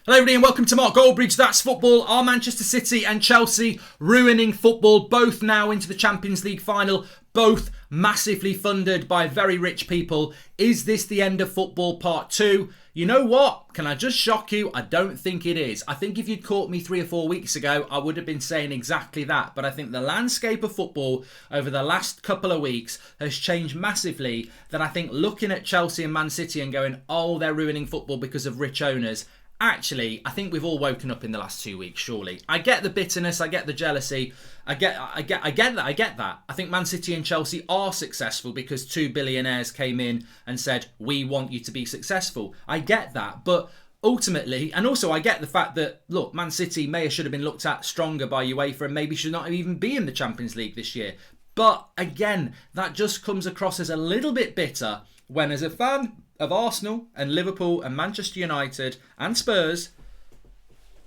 Hello everybody and welcome to Mark Goldbridge. That's football. Are Manchester City and Chelsea ruining football? Both now into the Champions League final. Both massively funded by very rich people. Is this the end of football part 2? You know what? Can I just shock you? I don't think it is. I think if you'd caught me 3 or 4 weeks ago, I would have been saying exactly that. But I think the landscape of football over the last couple of weeks has changed massively. That I think looking at Chelsea and Man City and going, oh, they're ruining football because of rich owners. Actually, I think we've all woken up in the last 2 weeks, surely. I get the bitterness, I get the jealousy, I get that. I think Man City and Chelsea are successful because 2 billionaires came in and said, we want you to be successful. I get that, but ultimately, and also I get the fact that, look, Man City may or should have been looked at stronger by UEFA and maybe should not even be in the Champions League this year. But again, that just comes across as a little bit bitter when, as a fan of Arsenal and Liverpool and Manchester United and Spurs,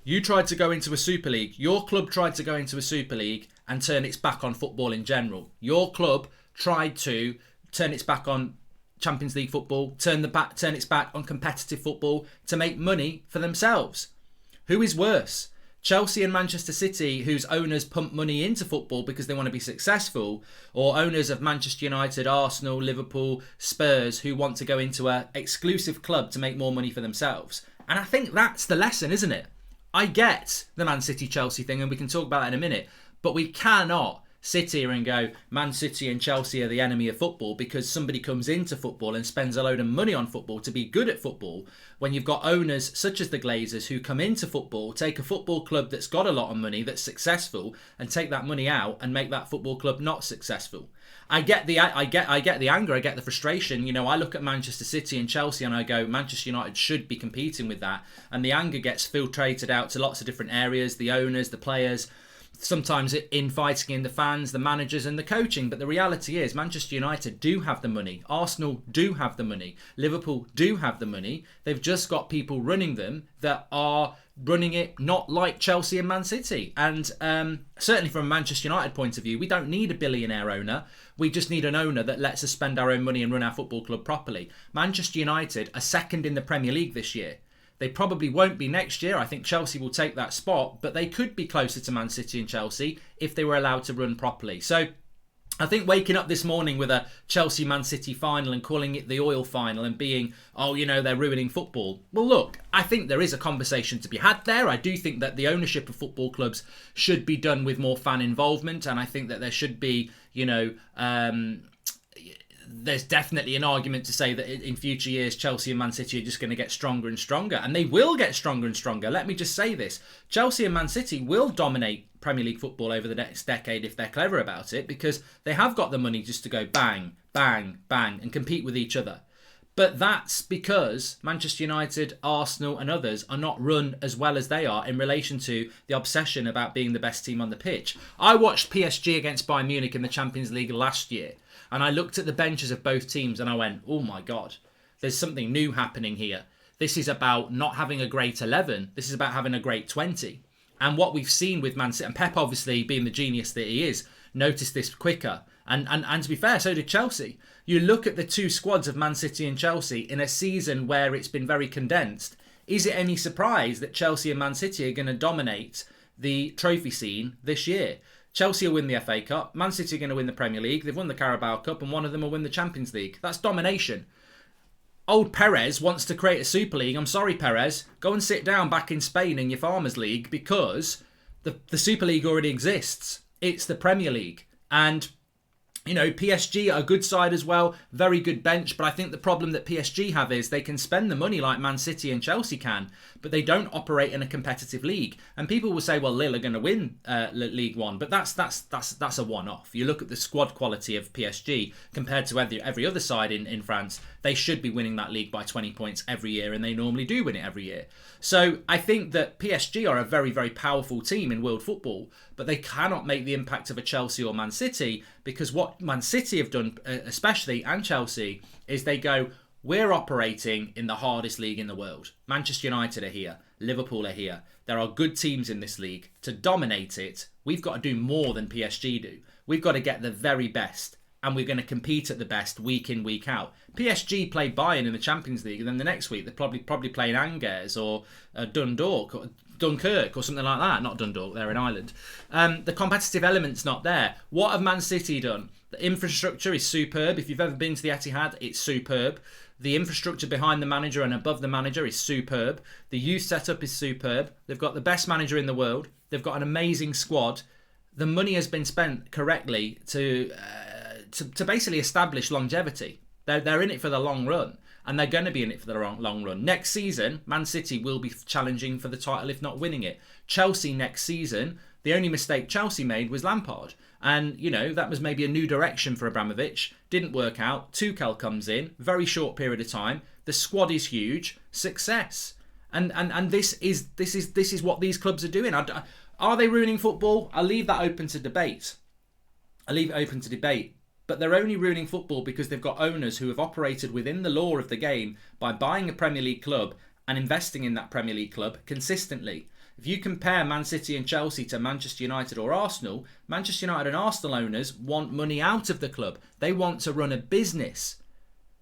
you tried to go into a Super League. Your club tried to go into a Super League and turn its back on football in general. Your club tried to turn its back on Champions League football, turn its back on competitive football to make money for themselves. Who is worse? Chelsea and Manchester City, whose owners pump money into football because they want to be successful, or owners of Manchester United, Arsenal, Liverpool, Spurs, who want to go into an exclusive club to make more money for themselves. And I think that's the lesson, isn't it? I get the Man City-Chelsea thing, and we can talk about that in a minute, but we cannot sit here and go, Man City and Chelsea are the enemy of football because somebody comes into football and spends a load of money on football to be good at football, when you've got owners such as the Glazers who come into football, take a football club that's got a lot of money, that's successful, and take that money out and make that football club not successful. I get the anger, I get the frustration. You know, I look at Manchester City and Chelsea and I go, Manchester United should be competing with that, and the anger gets filtrated out to lots of different areas, the owners, the players, sometimes infighting in the fans, the managers and the coaching. But the reality is Manchester United do have the money. Arsenal do have the money. Liverpool do have the money. They've just got people running them that are running it not like Chelsea and Man City. And certainly from a Manchester United point of view, we don't need a billionaire owner. We just need an owner that lets us spend our own money and run our football club properly. Manchester United are second in the Premier League this year. They probably won't be next year. I think Chelsea will take that spot, but they could be closer to Man City and Chelsea if they were allowed to run properly. So I think waking up this morning with a Chelsea-Man City final and calling it the oil final and being, oh, you know, they're ruining football. Well, look, I think there is a conversation to be had there. I do think that the ownership of football clubs should be done with more fan involvement, and I think that there should be, you know, there's definitely an argument to say that in future years Chelsea and Man City are just going to get stronger and stronger, and they will get stronger and stronger. Let me just say this. Chelsea and Man City will dominate Premier League football over the next decade if they're clever about it, because they have got the money just to go bang, bang, bang and compete with each other. But that's because Manchester United, Arsenal and others are not run as well as they are in relation to the obsession about being the best team on the pitch. I watched PSG against Bayern Munich in the Champions League last year, and I looked at the benches of both teams and I went, oh my God, there's something new happening here. This is about not having a great 11. This is about having a great 20. And what we've seen with Man City, and Pep obviously being the genius that he is, noticed this quicker. And to be fair, so did Chelsea. You look at the two squads of Man City and Chelsea in a season where it's been very condensed. Is it any surprise that Chelsea and Man City are going to dominate the trophy scene this year? Chelsea will win the FA Cup, Man City are going to win the Premier League, they've won the Carabao Cup, and one of them will win the Champions League. That's domination. Old Perez wants to create a Super League. I'm sorry, Perez. Go and sit down back in Spain in your Farmers League, because the Super League already exists. It's the Premier League. And, you know, PSG are a good side as well. Very good bench. But I think the problem that PSG have is they can spend the money like Man City and Chelsea can, but they don't operate in a competitive league. And people will say, well, Lille are going to win League One, but that's a one-off. You look at the squad quality of PSG compared to every other side in France, they should be winning that league by 20 points every year, and they normally do win it every year. So I think that PSG are a very, very powerful team in world football, but they cannot make the impact of a Chelsea or Man City, because what Man City have done, especially, and Chelsea, is they go, we're operating in the hardest league in the world. Manchester United are here. Liverpool are here. There are good teams in this league. To dominate it, we've got to do more than PSG do. We've got to get the very best. and we're going to compete at the best week in, week out. PSG play Bayern in the Champions League, and then the next week they're probably playing Angers or Dunkirk or something like that. Not Dundalk, they're in Ireland. The competitive element's not there. What have Man City done? The infrastructure is superb. If you've ever been to the Etihad, it's superb. The infrastructure behind the manager and above the manager is superb. The youth setup is superb. They've got the best manager in the world. They've got an amazing squad. The money has been spent correctly to basically establish longevity. They're in it for the long run, and they're going to be in it for the long run. Next season, Man City will be challenging for the title, if not winning it. Chelsea next season, the only mistake Chelsea made was Lampard. And, that was maybe a new direction for Abramovich. Didn't work out. Tuchel comes in, very short period of time. The squad is huge. Success. And this is what these clubs are doing. Are they ruining football? I'll leave that open to debate. But they're only ruining football because they've got owners who have operated within the law of the game by buying a Premier League club and investing in that Premier League club consistently. If you compare Man City and Chelsea to Manchester United or Arsenal, Manchester United and Arsenal owners want money out of the club. They want to run a business.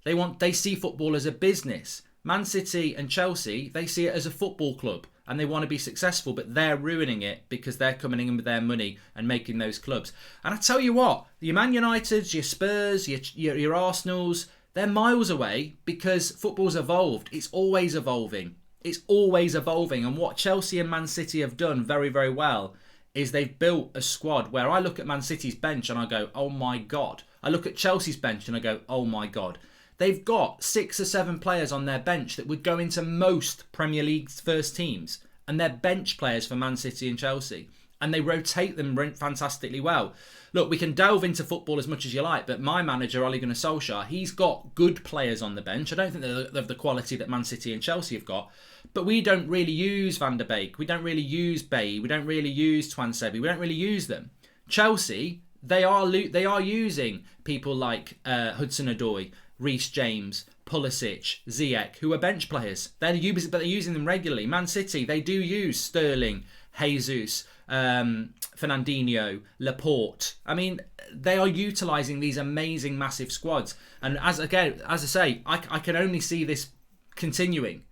They see football as a business. Man City and Chelsea, they see it as a football club and they want to be successful, but they're ruining it because they're coming in with their money and making those clubs. And I tell you what, your Man Uniteds, your Spurs, your Arsenals, they're miles away because football's evolved. It's always evolving. And what Chelsea and Man City have done very, very well is they've built a squad where I look at Man City's bench and I go, oh my God. I look at Chelsea's bench and I go, oh my God. They've got 6 or 7 players on their bench that would go into most Premier League's first teams. And they're bench players for Man City and Chelsea. And they rotate them fantastically well. Look, we can delve into football as much as you like, but my manager, Ole Gunnar Solskjaer, he's got good players on the bench. I don't think they're of the quality that Man City and Chelsea have got. But we don't really use Van der Beek. We don't really use Bailly. We don't really use Twansebi. We don't really use them. Chelsea, they are using people like Hudson-Odoi, Reece James, Pulisic, Ziyech, who are bench players. They're using them regularly. Man City, they do use Sterling, Jesus, Fernandinho, Laporte. I mean, they are utilising these amazing, massive squads. And as I say, I can only see this continuing.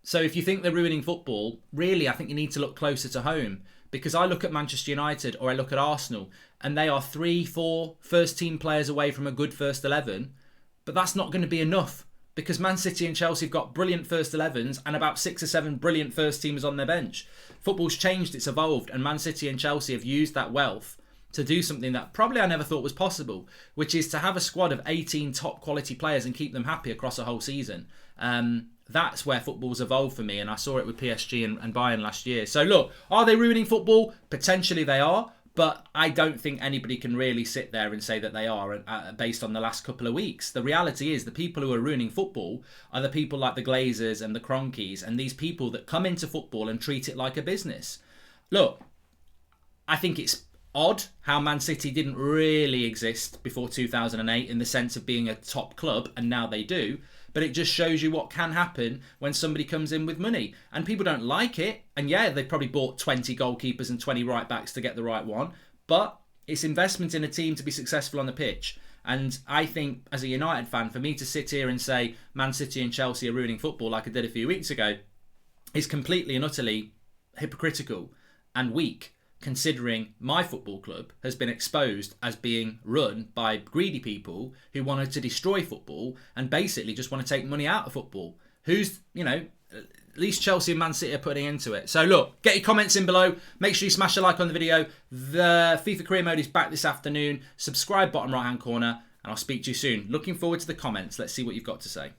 So if you think they're ruining football, really, I think you need to look closer to home. Because I look at Manchester United or I look at Arsenal, and they are 3-4 first-team players away from a good first 11. But that's not going to be enough. Because Man City and Chelsea have got brilliant first 11s and about 6 or 7 brilliant first teamers on their bench. Football's changed, it's evolved, and Man City and Chelsea have used that wealth to do something that probably I never thought was possible, which is to have a squad of 18 top quality players and keep them happy across a whole season. That's where football's evolved for me, and I saw it with PSG and Bayern last year. So look, are they ruining football? Potentially they are. But I don't think anybody can really sit there and say that they are based on the last couple of weeks. The reality is the people who are ruining football are the people like the Glazers and the Cronkies and these people that come into football and treat it like a business. Look, I think it's odd how Man City didn't really exist before 2008 in the sense of being a top club, and now they do. But it just shows you what can happen when somebody comes in with money. And people don't like it. And yeah, they've probably bought 20 goalkeepers and 20 right backs to get the right one. But it's investment in a team to be successful on the pitch. And I think, as a United fan, for me to sit here and say Man City and Chelsea are ruining football like I did a few weeks ago is completely and utterly hypocritical and weak, considering my football club has been exposed as being run by greedy people who wanted to destroy football and basically just want to take money out of football. Who's, at least Chelsea and Man City are putting into it. So look, get your comments in below. Make sure you smash a like on the video. The FIFA Career Mode is back this afternoon. Subscribe bottom right hand corner, and I'll speak to you soon. Looking forward to the comments. Let's see what you've got to say.